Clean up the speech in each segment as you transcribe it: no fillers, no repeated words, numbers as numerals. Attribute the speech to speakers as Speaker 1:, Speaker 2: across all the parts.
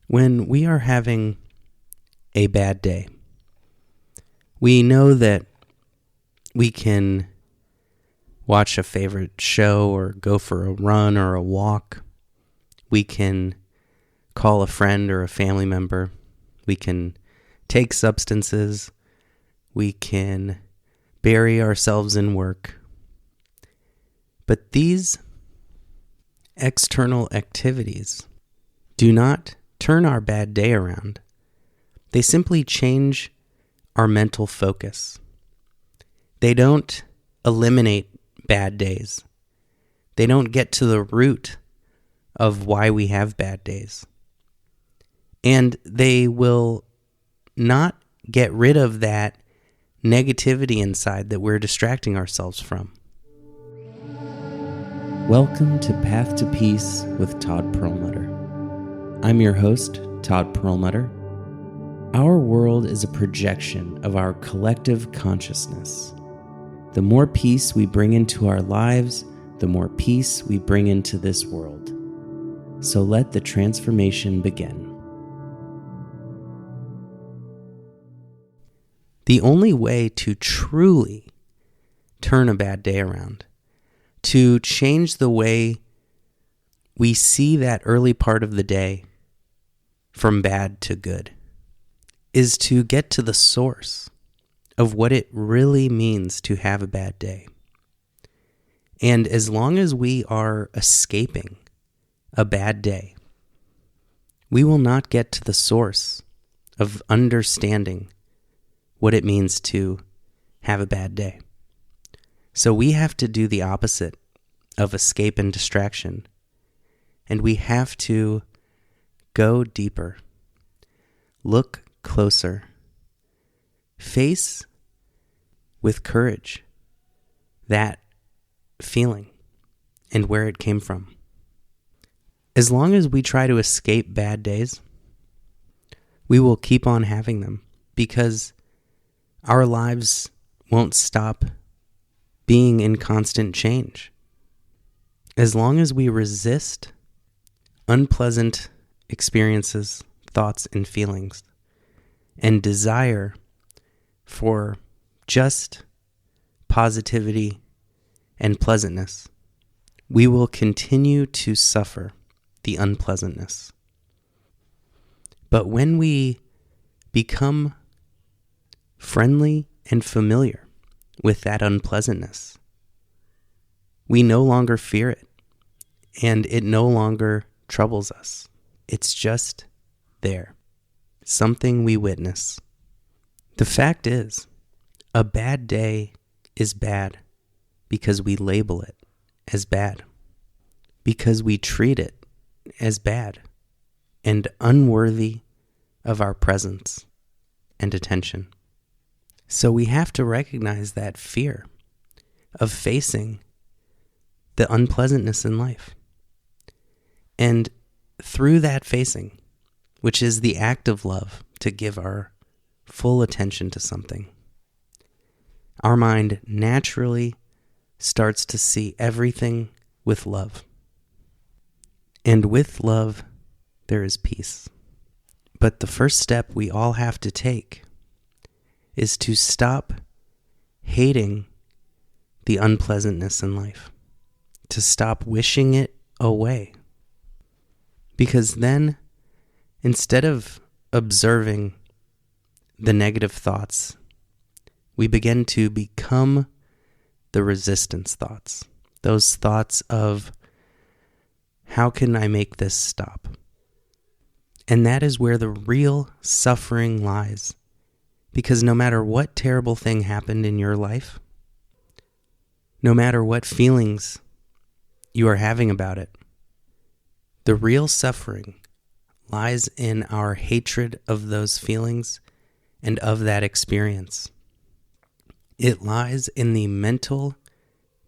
Speaker 1: When we are having a bad day, we know that we can watch a favorite show or go for a run or a walk. We can call a friend or a family member. We can take substances. We can bury ourselves in work. But these external activities do not turn our bad day around. They simply change our mental focus. They don't eliminate bad days. They don't get to the root of why we have bad days. And they will not get rid of that negativity inside that we're distracting ourselves from. Welcome to Path to Peace with Todd Perlmutter. I'm your host, Todd Perlmutter. Our world is a projection of our collective consciousness. The more peace we bring into our lives, the more peace we bring into this world. So let the transformation begin. The only way to truly turn a bad day around, to change the way we see that early part of the day from bad to good, is to get to the source of what it really means to have a bad day. And as long as we are escaping a bad day, we will not get to the source of understanding what it means to have a bad day. So we have to do the opposite of escape and distraction. And we have to go deeper, look closer, face with courage that feeling and where it came from. As long as we try to escape bad days, we will keep on having them because our lives won't stop being in constant change. As long as we resist unpleasant experiences, thoughts, and feelings, and desire for just positivity and pleasantness, we will continue to suffer the unpleasantness. But when we become friendly and familiar with that unpleasantness, we no longer fear it, and it no longer troubles us. It's just there, something we witness. The fact is, a bad day is bad because we label it as bad, because we treat it as bad and unworthy of our presence and attention. So we have to recognize that fear of facing the unpleasantness in life. And through that facing, which is the act of love, to give our full attention to something, our mind naturally starts to see everything with love. And with love, there is peace. But the first step we all have to take is to stop hating the unpleasantness in life, to stop wishing it away. Because then, instead of observing the negative thoughts, we begin to become the resistance thoughts. Those thoughts of, how can I make this stop? And that is where the real suffering lies. Because no matter what terrible thing happened in your life, no matter what feelings you are having about it, the real suffering lies in our hatred of those feelings and of that experience. It lies in the mental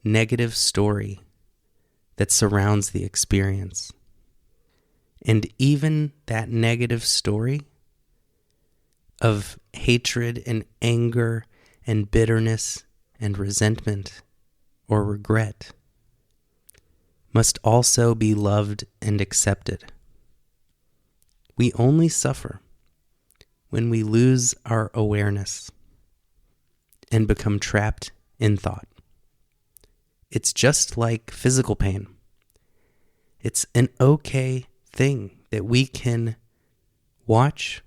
Speaker 1: negative story that surrounds the experience. And even that negative story of hatred and anger and bitterness and resentment or regret must also be loved and accepted. We only suffer when we lose our awareness and become trapped in thought. It's just like physical pain. It's an okay thing that we can watch,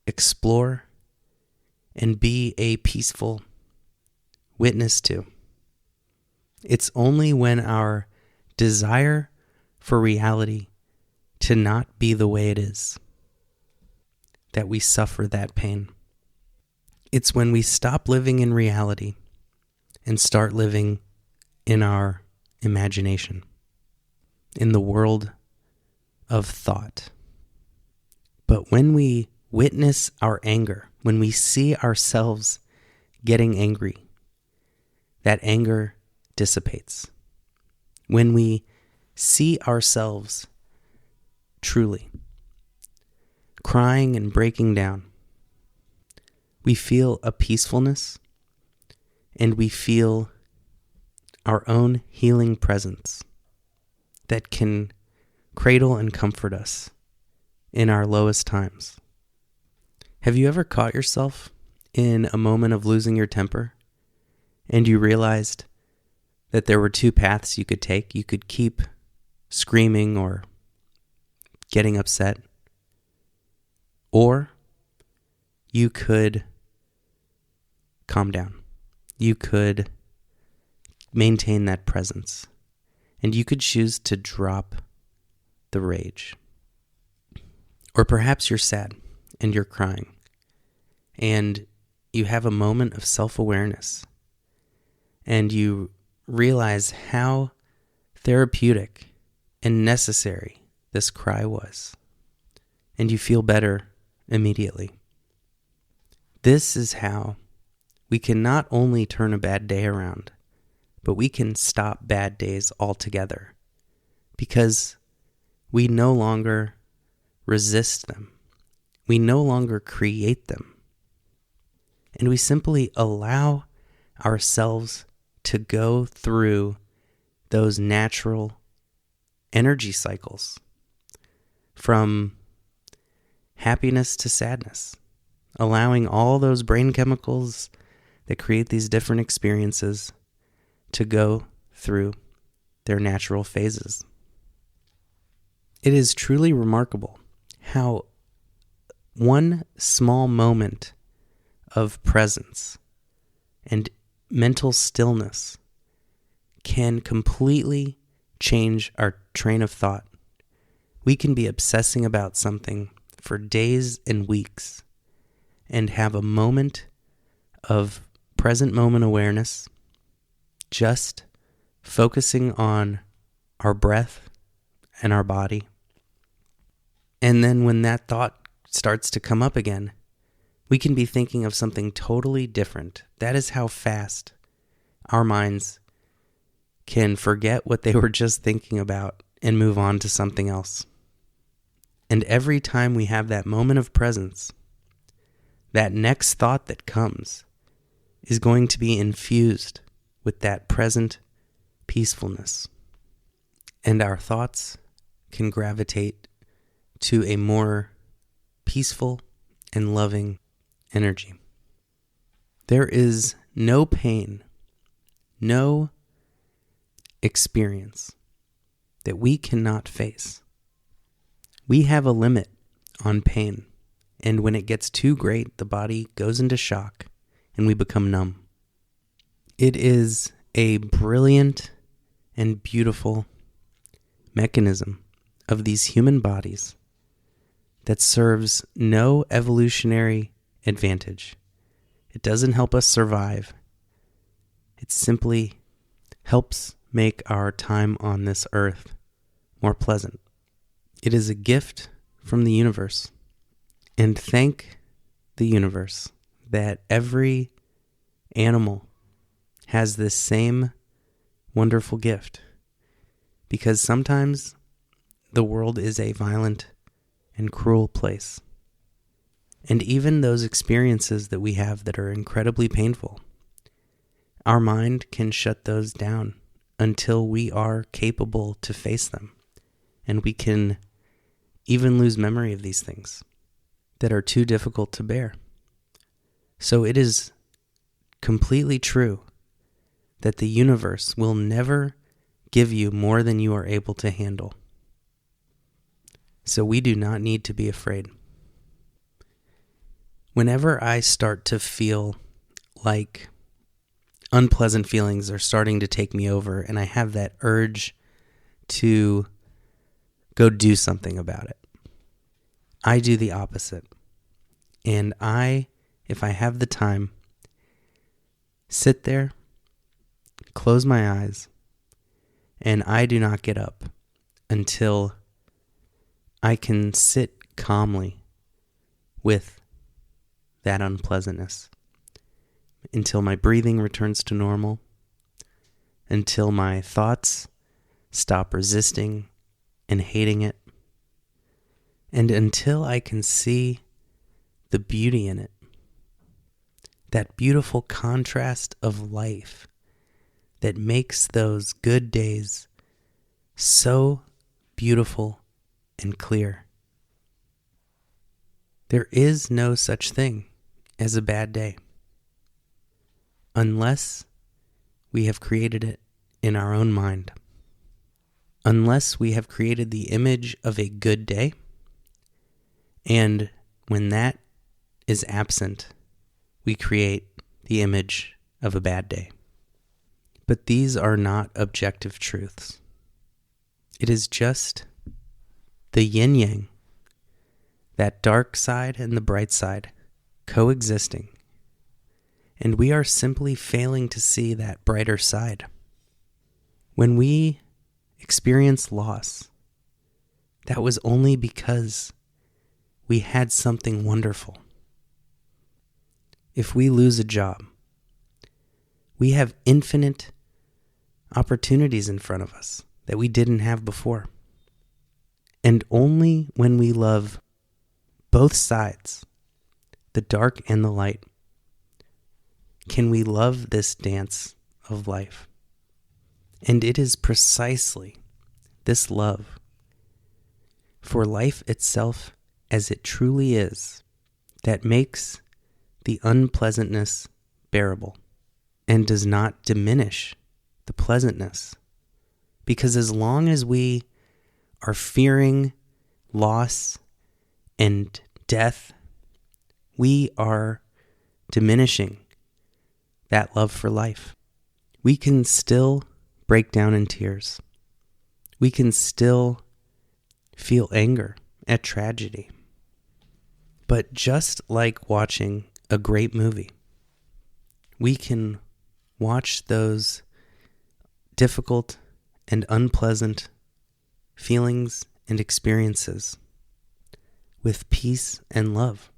Speaker 1: explore, and be a peaceful witness to. It's only when our desire for reality to not be the way it is that we suffer that pain. It's when we stop living in reality and start living in our imagination, in the world of thought. But when we witness our anger, when we see ourselves getting angry, that anger dissipates. When we see ourselves truly crying and breaking down, we feel a peacefulness and we feel our own healing presence that can cradle and comfort us in our lowest times. Have you ever caught yourself in a moment of losing your temper and you realized that there were two paths you could take? You could keep screaming or getting upset, or you could calm down. You could maintain that presence, and you could choose to drop the rage. Or perhaps you're sad and you're crying, and you have a moment of self-awareness, and you realize how therapeutic and necessary this cry was, and you feel better immediately. This is how we can not only turn a bad day around, but we can stop bad days altogether, because we no longer resist them. We no longer create them. And we simply allow ourselves to go through those natural energy cycles from happiness to sadness, allowing all those brain chemicals that create these different experiences to go through their natural phases. It is truly remarkable how one small moment of presence and mental stillness can completely change our train of thought. We can be obsessing about something for days and weeks and have a moment of present moment awareness, just focusing on our breath and our body. And then when that thought starts to come up again, we can be thinking of something totally different. That is how fast our minds can forget what they were just thinking about and move on to something else. And every time we have that moment of presence, that next thought that comes is going to be infused with that present peacefulness. And our thoughts can gravitate to a more peaceful and loving energy. There is no pain, no experience that we cannot face. We have a limit on pain, and when it gets too great, the body goes into shock and we become numb. It is a brilliant and beautiful mechanism of these human bodies that serves no evolutionary advantage. It doesn't help us survive. It simply helps make our time on this earth more pleasant. It is a gift from the universe. And thank the universe that every animal has this same wonderful gift. Because sometimes the world is a violent and cruel place. And even those experiences that we have that are incredibly painful, our mind can shut those down until we are capable to face them. And we can even lose memory of these things that are too difficult to bear. So it is completely true that the universe will never give you more than you are able to handle. So we do not need to be afraid. Whenever I start to feel like unpleasant feelings are starting to take me over and I have that urge to go do something about it, I do the opposite. And if I have the time, sit there, close my eyes, and I do not get up until I can sit calmly with that unpleasantness, until my breathing returns to normal, until my thoughts stop resisting and hating it, and until I can see the beauty in it, that beautiful contrast of life that makes those good days so beautiful and clear. There is no such thing as a bad day unless we have created it in our own mind. Unless we have created the image of a good day, and when that is absent, we create the image of a bad day. But these are not objective truths. It is just the yin-yang, that dark side and the bright side coexisting. And we are simply failing to see that brighter side. When we experience loss, that was only because we had something wonderful. If we lose a job, we have infinite opportunities in front of us that we didn't have before. And only when we love both sides, the dark and the light, can we love this dance of life. And it is precisely this love for life itself as it truly is that makes the unpleasantness bearable and does not diminish the pleasantness. Because as long as we are fearing loss and death, we are diminishing that love for life. We can still break down in tears. We can still feel anger at tragedy. But just like watching a great movie, we can watch those difficult and unpleasant feelings and experiences with peace and love.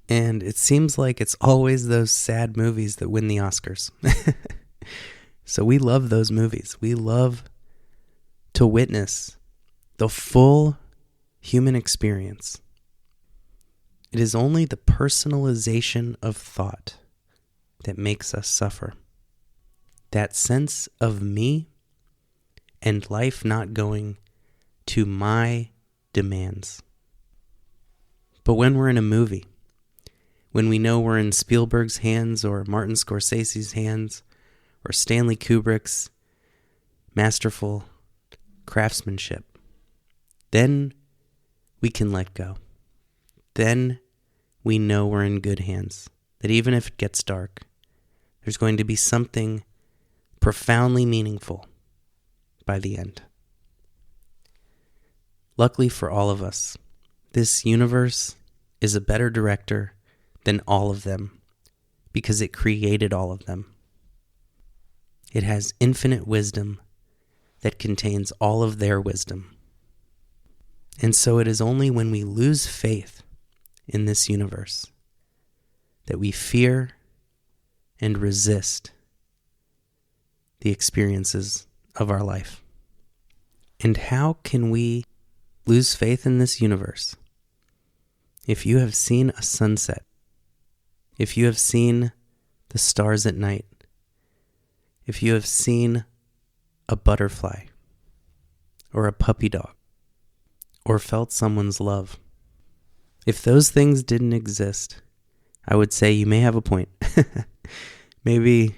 Speaker 1: And it seems like it's always those sad movies that win the Oscars. So we love those movies. We love to witness the full human experience. It is only the personalization of thought that makes us suffer. That sense of me and life not going to my demands. But when we're in a movie, when we know we're in Spielberg's hands or Martin Scorsese's hands or Stanley Kubrick's masterful craftsmanship, then we can let go. Then we know we're in good hands. That even if it gets dark, there's going to be something profoundly meaningful by the end. Luckily for all of us, this universe is a better director than all of them because it created all of them. It has infinite wisdom that contains all of their wisdom. And so it is only when we lose faith in this universe that we fear and resist the experiences of our life. And how can we lose faith in this universe? If you have seen a sunset, if you have seen the stars at night, if you have seen a butterfly or a puppy dog or felt someone's love. If those things didn't exist, I would say you may have a point. Maybe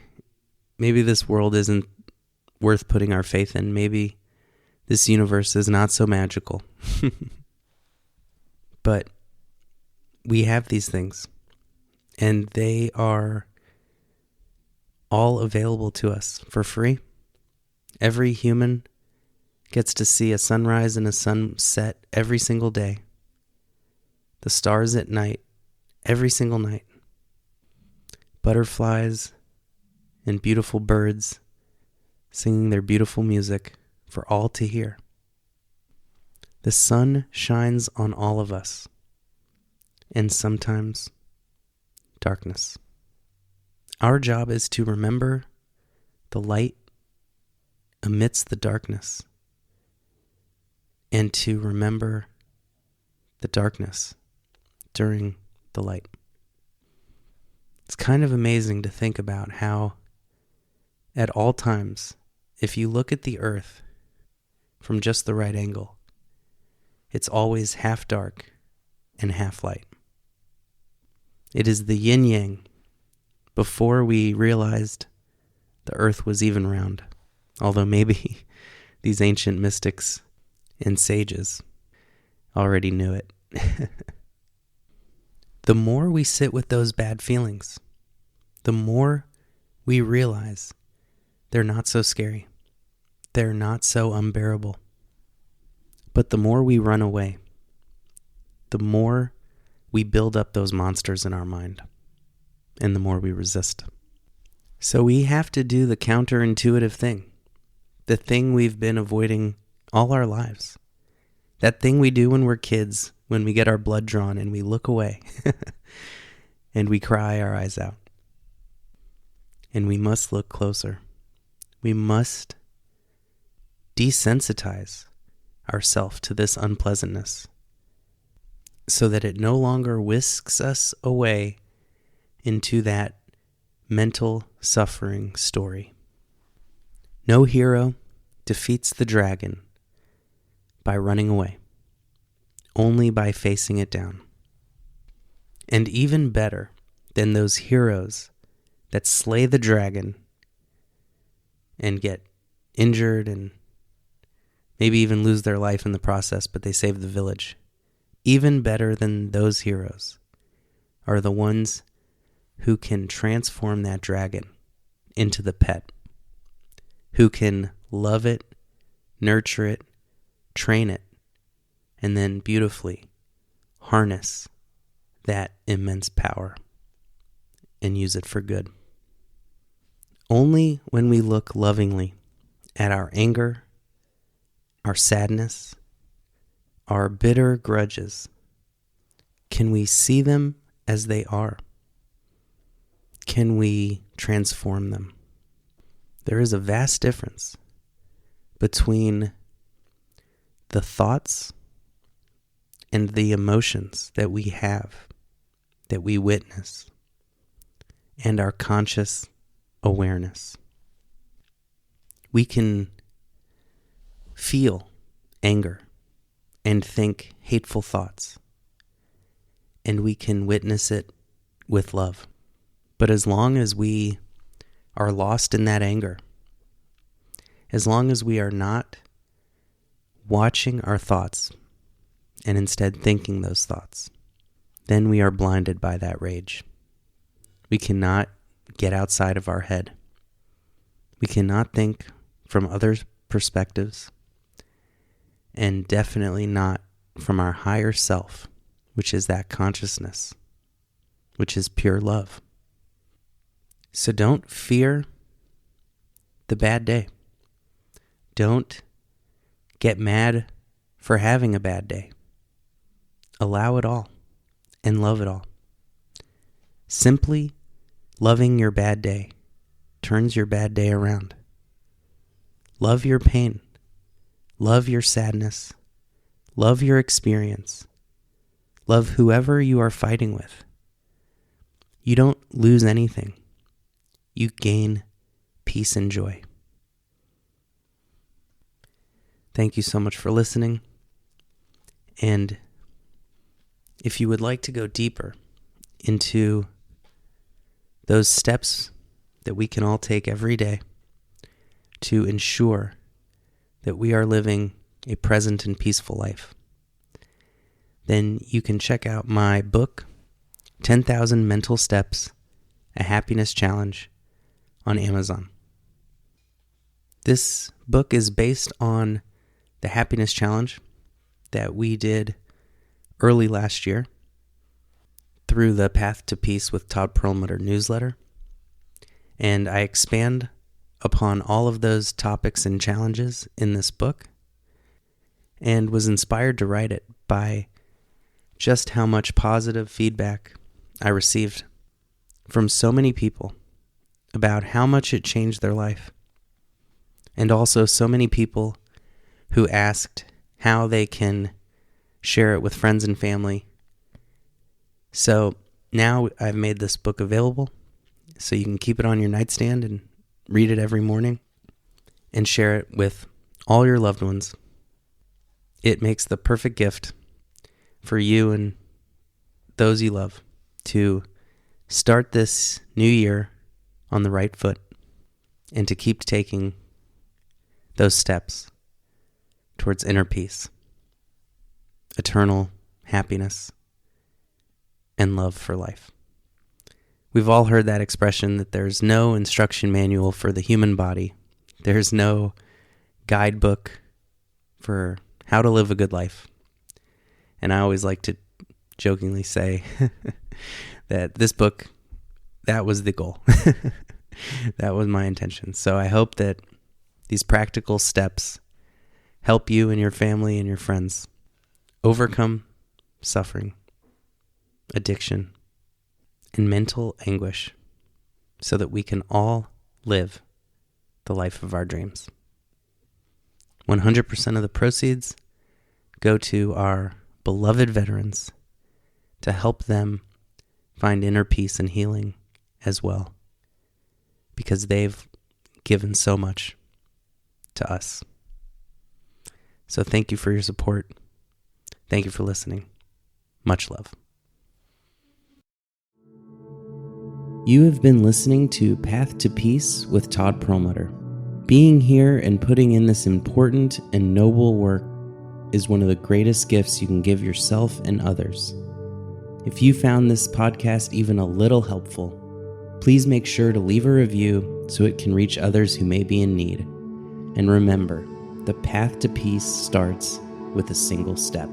Speaker 1: this world isn't worth putting our faith in. Maybe this universe is not so magical. But we have these things, and they are all available to us for free. Every human gets to see a sunrise and a sunset every single day. The stars at night, every single night. Butterflies and beautiful birds singing their beautiful music for all to hear. The sun shines on all of us, and sometimes darkness. Our job is to remember the light amidst the darkness, and to remember the darkness during the light. It's kind of amazing to think about how at all times, if you look at the earth from just the right angle, it's always half dark and half light. It is the yin-yang before we realized the earth was even round, although maybe these ancient mystics and sages already knew it. The more we sit with those bad feelings, the more we realize they're not so scary. They're not so unbearable. But the more we run away, the more we build up those monsters in our mind, and the more we resist. So we have to do the counterintuitive thing, the thing we've been avoiding all our lives, that thing we do when we're kids, when we get our blood drawn and we look away and we cry our eyes out. And we must look closer. We must desensitize ourselves to this unpleasantness so that it no longer whisks us away into that mental suffering story. No hero defeats the dragon by running away, only by facing it down. And even better than those heroes that slay the dragon and get injured and maybe even lose their life in the process, but they save the village. Even better than those heroes are the ones who can transform that dragon into the pet, who can love it, nurture it, train it, and then beautifully harness that immense power and use it for good. Only when we look lovingly at our anger, our sadness, our bitter grudges, can we see them as they are? Can we transform them? There is a vast difference between the thoughts and the emotions that we have, that we witness, and our conscious awareness. We can feel anger and think hateful thoughts, and we can witness it with love. But as long as we are lost in that anger, as long as we are not watching our thoughts and instead thinking those thoughts, then we are blinded by that rage. We cannot get outside of our head. We cannot think from other perspectives, and definitely not from our higher self, which is that consciousness, which is pure love. So don't fear the bad day. Don't get mad for having a bad day. Allow it all and love it all. Simply loving your bad day turns your bad day around. Love your pain. Love your sadness. Love your experience. Love whoever you are fighting with. You don't lose anything. You gain peace and joy. Thank you so much for listening. And if you would like to go deeper into those steps that we can all take every day to ensure that we are living a present and peaceful life, then you can check out my book, 10,000 Mental Steps, A Happiness Challenge, on Amazon. This book is based on the Happiness Challenge that we did early last year through the Path to Peace with Todd Perlmutter newsletter. And I expand upon all of those topics and challenges in this book, and was inspired to write it by just how much positive feedback I received from so many people about how much it changed their life. And also so many people who asked how they can share it with friends and family. So now I've made this book available so you can keep it on your nightstand and read it every morning and share it with all your loved ones. It makes the perfect gift for you and those you love to start this new year on the right foot and to keep taking those steps towards inner peace, eternal happiness, and love for life. We've all heard that expression that there's no instruction manual for the human body. There's no guidebook for how to live a good life. And I always like to jokingly say that this book, that was the goal. That was my intention. So I hope that these practical steps help you and your family and your friends overcome suffering, addiction, and mental anguish so that we can all live the life of our dreams. 100% of the proceeds go to our beloved veterans to help them find inner peace and healing as well, because they've given so much to us. So thank you for your support. Thank you for listening. Much love. You have been listening to Path to Peace with Todd Perlmutter. Being here and putting in this important and noble work is one of the greatest gifts you can give yourself and others. If you found this podcast even a little helpful, please make sure to leave a review so it can reach others who may be in need. And remember, the path to peace starts with a single step.